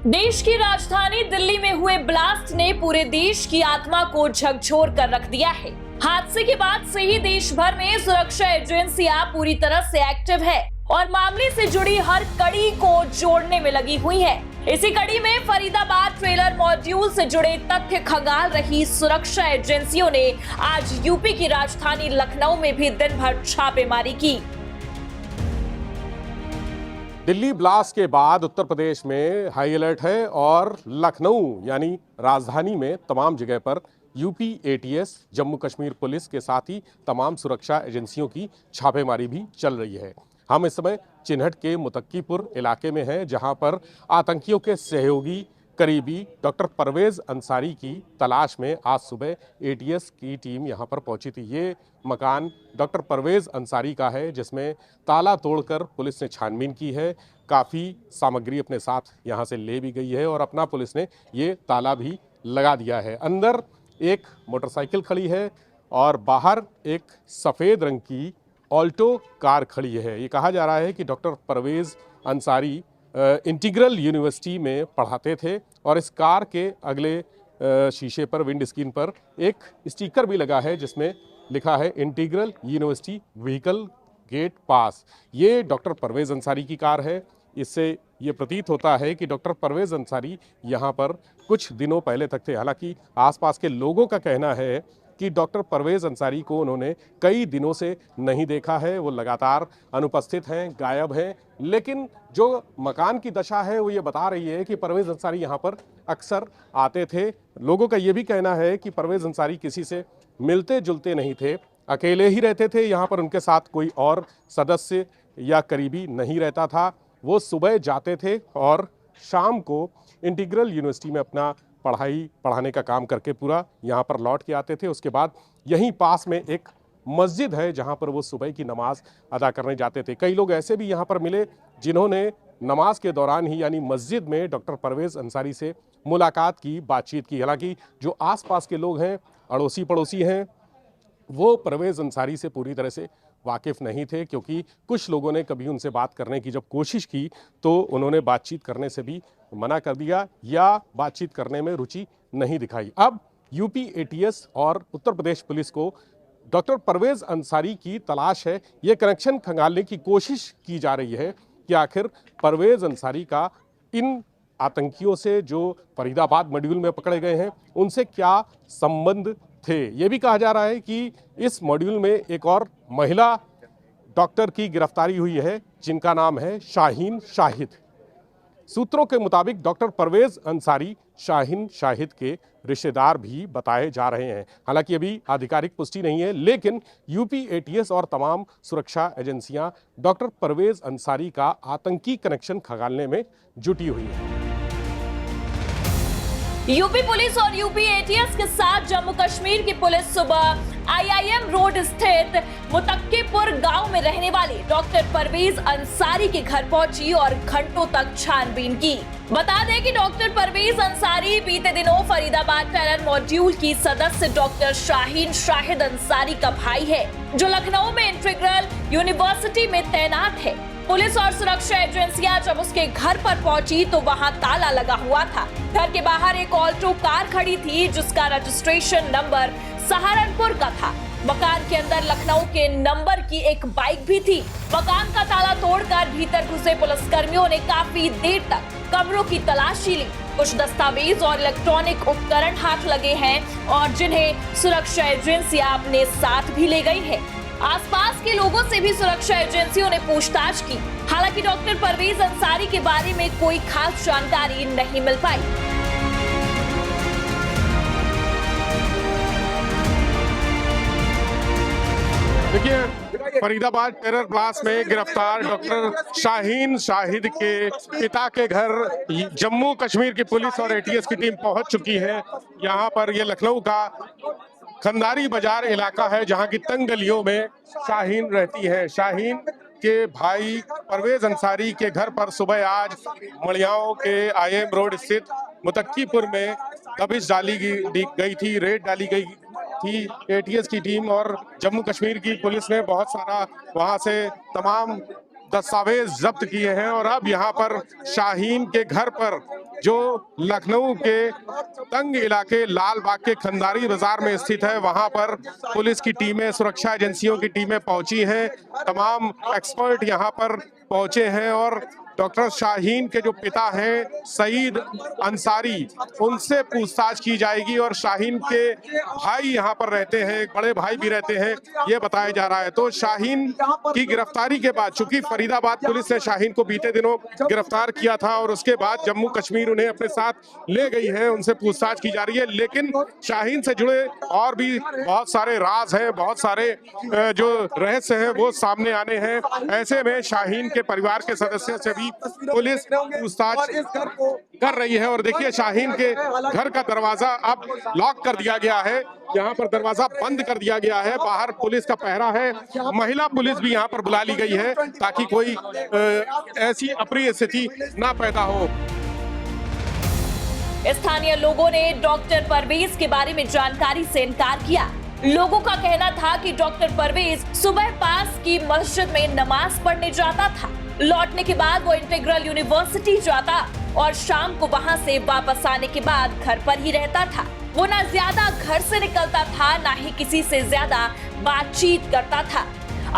देश की राजधानी दिल्ली में हुए ब्लास्ट ने पूरे देश की आत्मा को झकझोर कर रख दिया है। हादसे के बाद से ही देश भर में सुरक्षा एजेंसियां पूरी तरह से एक्टिव है और मामले से जुड़ी हर कड़ी को जोड़ने में लगी हुई है। इसी कड़ी में फरीदाबाद ट्रेलर मॉड्यूल से जुड़े तथ्य खंगाल रही सुरक्षा एजेंसियों ने आज यूपी की राजधानी लखनऊ में भी दिन भर छापेमारी की। दिल्ली ब्लास्ट के बाद उत्तर प्रदेश में हाई अलर्ट है और लखनऊ यानी राजधानी में तमाम जगह पर UP ATS, Jammu Kashmir police के साथ ही तमाम सुरक्षा एजेंसियों की छापेमारी भी चल रही है। हम इस समय चिन्हट के मुतक्कीपुर इलाके में हैं, जहां पर आतंकियों के सहयोगी करीबी डॉक्टर परवेज अंसारी की तलाश में आज सुबह एटीएस की टीम यहां पर पहुंची थी। ये मकान डॉक्टर परवेज अंसारी का है, जिसमें ताला तोड़कर पुलिस ने छानबीन की है। काफ़ी सामग्री अपने साथ यहां से ले भी गई है और अपना पुलिस ने ये ताला भी लगा दिया है। अंदर एक मोटरसाइकिल खड़ी है और बाहर एक सफ़ेद रंग की ऑल्टो कार खड़ी है। ये कहा जा रहा है कि doctor Parvez Ansari Integral University में पढ़ाते थे और इस कार के अगले शीशे पर, विंड स्क्रीन पर एक स्टिकर भी लगा है जिसमें लिखा है इंटीग्रल यूनिवर्सिटी व्हीकल गेट पास। ये डॉक्टर परवेज अंसारी की कार है। इससे ये प्रतीत होता है कि डॉक्टर परवेज अंसारी यहाँ पर कुछ दिनों पहले तक थे। हालांकि आसपास के लोगों का कहना है कि डॉक्टर परवेज अंसारी को उन्होंने कई दिनों से नहीं देखा है, वो लगातार अनुपस्थित हैं, गायब हैं। लेकिन जो मकान की दशा है वो ये बता रही है कि परवेज अंसारी यहाँ पर अक्सर आते थे। लोगों का ये भी कहना है कि परवेज अंसारी किसी से मिलते जुलते नहीं थे, अकेले ही रहते थे। यहाँ पर उनके साथ कोई और सदस्य या करीबी नहीं रहता था। वो सुबह जाते थे और शाम को इंटीग्रल यूनिवर्सिटी में अपना पढ़ाने का काम करके पूरा यहाँ पर लौट के आते थे। उसके बाद यहीं पास में एक मस्जिद है जहाँ पर वो सुबह की नमाज अदा करने जाते थे। कई लोग ऐसे भी यहाँ पर मिले जिन्होंने नमाज के दौरान ही यानी मस्जिद में डॉक्टर परवेज अंसारी से मुलाकात की, बातचीत की। हालांकि जो आसपास के लोग हैं, अड़ोसी पड़ोसी हैं, वो परवेज अंसारी से पूरी तरह से वाकिफ़ नहीं थे, क्योंकि कुछ लोगों ने कभी उनसे बात करने की जब कोशिश की तो उन्होंने बातचीत करने से भी मना कर दिया या बातचीत करने में रुचि नहीं दिखाई। अब यूपी एटीएस और उत्तर प्रदेश पुलिस को डॉक्टर परवेज अंसारी की तलाश है। ये कनेक्शन खंगालने की कोशिश की जा रही है कि आखिर परवेज अंसारी का इन आतंकियों से जो फरीदाबाद मॉड्यूल में पकड़े गए हैं उनसे क्या संबंध थे। ये भी कहा जा रहा है कि इस मॉड्यूल में एक और महिला डॉक्टर की गिरफ्तारी हुई है जिनका नाम है शाहीन शाहिद। सूत्रों के मुताबिक डॉक्टर परवेज अंसारी शाहीन शाहिद के रिश्तेदार भी बताए जा रहे हैं। हालांकि अभी आधिकारिक पुष्टि नहीं है, लेकिन यूपी एटीएस और तमाम सुरक्षा एजेंसियां डॉक्टर परवेज अंसारी का आतंकी कनेक्शन खंगालने में जुटी हुई हैं। यूपी पुलिस और यूपी एटीएस के साथ जम्मू कश्मीर की पुलिस सुबह आईआईएम रोड स्थित मुतक्कीपुर गांव में रहने वाले डॉक्टर परवेज अंसारी के घर पहुंची और घंटों तक छानबीन की। बता दें कि डॉक्टर परवेज अंसारी बीते दिनों फरीदाबाद टेरर मॉड्यूल की सदस्य डॉक्टर शाहीन शाहिद अंसारी का भाई है, जो लखनऊ में इंटीग्रल यूनिवर्सिटी में तैनात है। पुलिस और सुरक्षा एजेंसियां जब उसके घर पर पहुंची तो वहां ताला लगा हुआ था। घर के बाहर एक ऑल्टो कार खड़ी थी जिसका रजिस्ट्रेशन नंबर सहारनपुर का था। मकान के अंदर लखनऊ के नंबर की एक बाइक भी थी। मकान का ताला तोड़कर भीतर घुसे पुलिसकर्मियों ने काफी देर तक कमरों की तलाशी ली। कुछ दस्तावेज और इलेक्ट्रॉनिक उपकरण हाथ लगे हैं और जिन्हें सुरक्षा एजेंसियां अपने साथ भी ले गई है। आसपास के लोगों से भी सुरक्षा एजेंसियों ने पूछताछ की। हालांकि डॉक्टर परवेज अंसारी के बारे में कोई खास जानकारी नहीं मिल पाई। देखिए, फरीदाबाद टेरर ब्लास्ट में गिरफ्तार डॉक्टर शाहीन शाहिद के पिता के घर जम्मू कश्मीर की पुलिस और एटीएस की टीम पहुंच चुकी है। यहाँ पर ये लखनऊ का खंदारी बाजार इलाका है जहां की तंग गलियों में शाहीन रहती है। शाहीन के भाई परवेज अंसारी के घर पर सुबह आज मड़ियाओं के आईएम रोड स्थित मुतक्कीपुर में दबिश डाली गई थी, रेड डाली गई थी। एटीएस की टीम और जम्मू कश्मीर की पुलिस ने बहुत सारा वहां से तमाम दस्तावेज जब्त किए हैं और अब यहाँ पर शाहीन के घर पर जो लखनऊ के तंग इलाके लालबाग के खंडारी बाजार में स्थित है, वहां पर पुलिस की टीमें, सुरक्षा एजेंसियों की टीमें पहुंची हैं। तमाम एक्सपर्ट यहां पर पहुंचे हैं और डॉक्टर शाहीन के जो पिता हैं सईद अंसारी, उनसे पूछताछ की जाएगी। और शाहीन के भाई यहां पर रहते हैं, एक बड़े भाई भी रहते हैं, ये बताया जा रहा है। तो शाहीन की गिरफ्तारी के बाद, चूंकि फरीदाबाद पुलिस ने शाहीन को बीते दिनों गिरफ्तार किया था और उसके बाद जम्मू कश्मीर उन्हें अपने साथ ले गई है, उनसे पूछताछ की जा रही है। लेकिन शाहीन से जुड़े और भी बहुत सारे राज हैं, बहुत सारे जो रहस्य हैं वो सामने आने हैं। ऐसे में शाहीन के परिवार के सदस्यों से भी पुलिस पूछताछ कर रही है। और देखिए, शाहीन के घर का दरवाजा अब लॉक कर दिया गया है, यहाँ पर दरवाजा बंद कर दिया गया है, बाहर पुलिस का पहरा है। महिला पुलिस भी यहाँ पर बुला ली गई है ताकि कोई ऐसी अप्रिय स्थिति ना पैदा हो। स्थानीय लोगों ने डॉक्टर परवेज के बारे में जानकारी से इनकार किया। लोगों का कहना था कि डॉक्टर परवेज सुबह पास की मस्जिद में नमाज पढ़ने जाता था, लौटने के बाद वो इंटीग्रल यूनिवर्सिटी जाता और शाम को वहां से वापस आने के बाद घर पर ही रहता था। वो ना ज्यादा घर से निकलता था, ना ही किसी से ज्यादा बातचीत करता था,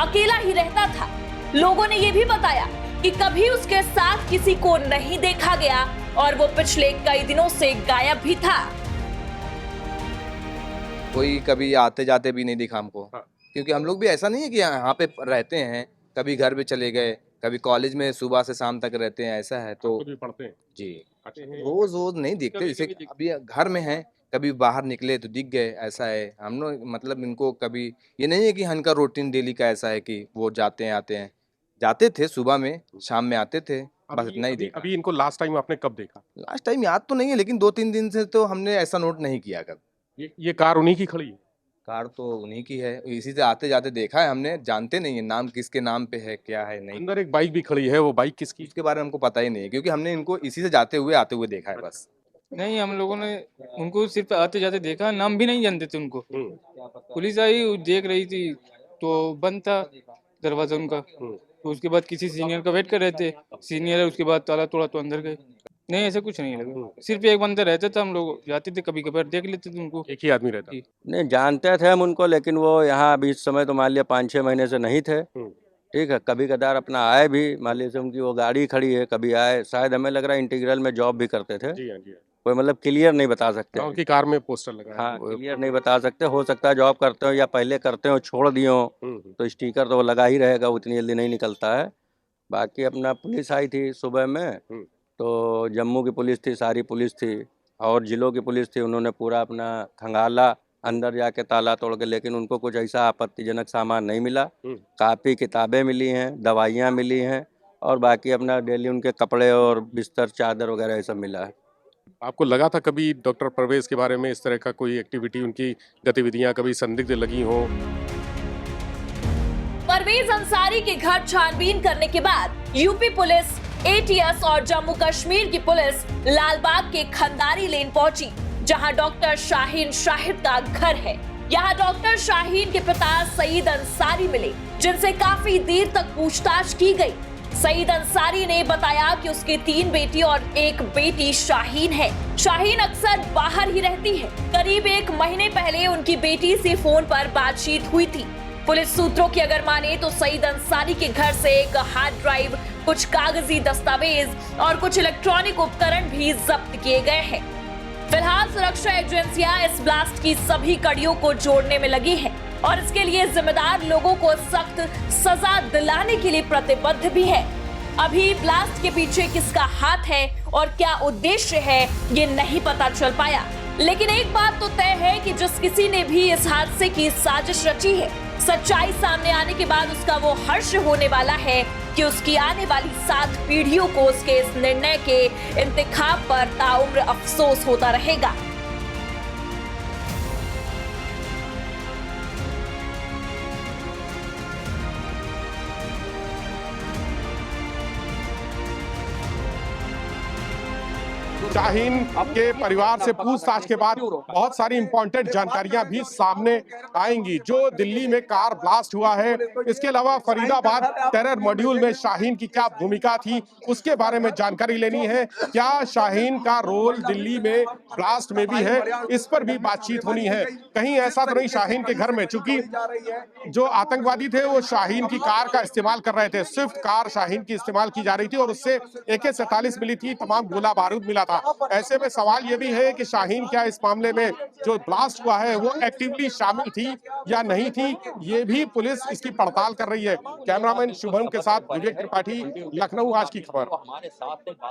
अकेला ही रहता था। लोगों ने ये भी बताया कि कभी उसके साथ किसी को नहीं देखा गया और वो पिछले कई दिनों से गायब भी था। कोई कभी आते जाते भी नहीं दिखा हमको। क्योंकि हम लोग भी ऐसा नहीं है कि यहाँ पे रहते हैं, कभी घर पे चले गए, कभी कॉलेज में सुबह से शाम तक रहते हैं, ऐसा है। तो भी पढ़ते हैं जी, अच्छा। रोज नहीं दिखते, जैसे अभी घर में हैं, कभी बाहर निकले तो दिख गए, ऐसा है। हम लोग मतलब इनको कभी ये नहीं है कि इनका रूटीन डेली का ऐसा है कि वो जाते हैं आते हैं। जाते थे सुबह में, शाम में आते थे, बस इतना ही देखा। अभी इनको लास्ट टाइम आपने कब देखा? लास्ट टाइम याद तो नहीं है, लेकिन 2-3 दिन से तो हमने ऐसा नोट नहीं किया कभी। ये कार उन्हीं की खड़ी है? कार तो उन्हीं की है, इसी से आते जाते देखा है हमने। जानते नहीं है नाम किसके नाम पे है, क्या है नहीं। अंदर एक बाइक भी खड़ी है, वो बाइक किसकी? इसके बारे में हमको पता ही नहीं है, क्योंकि हमने इनको इसी से जाते हुए आते हुए देखा है बस। नहीं, हम लोगों ने उनको सिर्फ आते जाते देखा, नाम भी नहीं जानते थे उनको। पुलिस आई, देख रही थी तो बंद था दरवाजा उनका। तो उसके बाद किसी सीनियर का वेट कर रहे थे, सीनियर उसके बाद ताला तोड़ा तो अंदर गए। नहीं, ऐसा कुछ नहीं लगा, सिर्फ एक बंदा रहता था, हम लोग जाते थे, कभी कभार देख लेते थे उनको। एक ही आदमी रहता? नहीं, जानते थे हम उनको, लेकिन वो यहाँ अभी इस समय तो मान लिया 5-6 महीने से नहीं थे। ठीक है, कभी कदार अपना आए भी, मान लीजिए उनकी वो गाड़ी खड़ी है, कभी आए। शायद हमें लग रहा है इंटीग्रल में जॉब भी करते थे। जी हाँ, जी हाँ। कोई मतलब क्लियर नहीं बता सकते। उनकी कार में पोस्टर लगा है। हाँ, क्लियर नहीं बता सकते। हो सकता है जॉब करते हो या पहले करते हो, छोड़ दिए हो, तो स्टिकर तो वो लगा ही रहेगा, उतनी जल्दी नहीं निकलता है। बाकी अपना पुलिस आई थी सुबह में, तो जम्मू की पुलिस थी, सारी पुलिस थी और जिलों की पुलिस थी। उन्होंने पूरा अपना खंगाला, अंदर जाके ताला तोड़ के, लेकिन उनको कुछ ऐसा आपत्तिजनक सामान नहीं मिला। काफ़ी किताबें मिली हैं, दवाइयाँ मिली हैं और बाकी अपना डेली उनके कपड़े और बिस्तर चादर वगैरह ये सब मिला है। आपको लगा था कभी डॉक्टर परवेज के बारे में इस तरह का कोई एक्टिविटी, उनकी गतिविधियां कभी संदिग्ध लगी हो? परवेज अंसारी के घर छानबीन करने के बाद यूपी पुलिस, एटीएस और जम्मू कश्मीर की पुलिस लालबाग के खंडारी लेन पहुंची, जहां डॉक्टर शाहीन शाहिद का घर है। यहाँ डॉक्टर शाहीन के पिता सईद अंसारी मिले, जिनसे काफी देर तक पूछताछ की गई। सईद अंसारी ने बताया कि उसकी 3 बेटी और 1 बेटी शाहीन है। शाहीन अक्सर बाहर ही रहती है। करीब 1 महीने पहले उनकी बेटी से फोन पर बातचीत हुई थी। पुलिस सूत्रों की अगर माने तो सईद अंसारी के घर से एक हार्ड ड्राइव, कुछ कागजी दस्तावेज और कुछ इलेक्ट्रॉनिक उपकरण भी जब्त किए गए हैं। फिलहाल सुरक्षा एजेंसियां इस ब्लास्ट की सभी कड़ियों को जोड़ने में लगी है और इसके लिए जिम्मेदार लोगों को सख्त सजा दिलाने के लिए प्रतिबद्ध भी है। अभी ब्लास्ट के पीछे किसका हाथ है और क्या उद्देश्य है, ये नहीं पता चल पाया। लेकिन एक बात तो तय है कि जिस किसी ने भी इस हादसे की साजिश रची है, सच्चाई सामने आने के बाद उसका वो हर्ष होने वाला है कि उसकी आने वाली 7 पीढ़ियों को उसके इस निर्णय के इंतखाब पर ताउम्र अफसोस होता रहेगा। शाहीन के परिवार से पूछताछ के बाद बहुत सारी इंपॉर्टेंट जानकारियां भी सामने आएंगी। जो दिल्ली में कार ब्लास्ट हुआ है, इसके अलावा फरीदाबाद टेरर मॉड्यूल में शाहीन की क्या भूमिका थी, उसके बारे में जानकारी लेनी है। क्या शाहीन का रोल दिल्ली में ब्लास्ट में भी है, इस पर भी बातचीत होनी है। कहीं ऐसा तो नहीं शाहीन के घर में, चूंकि जो आतंकवादी थे वो शाहीन की कार का इस्तेमाल कर रहे थे, स्विफ्ट कार शाहीन की इस्तेमाल की जा रही थी और उससे AK-47 मिली थी, तमाम गोला बारूद मिला था। ऐसे में सवाल ये भी है कि शाहीन क्या इस मामले में जो ब्लास्ट हुआ है वो एक्टिवली शामिल थी या नहीं थी, ये भी पुलिस इसकी पड़ताल कर रही है। कैमरामैन शुभम के साथ विवेक त्रिपाठी, लखनऊ आज की खबर।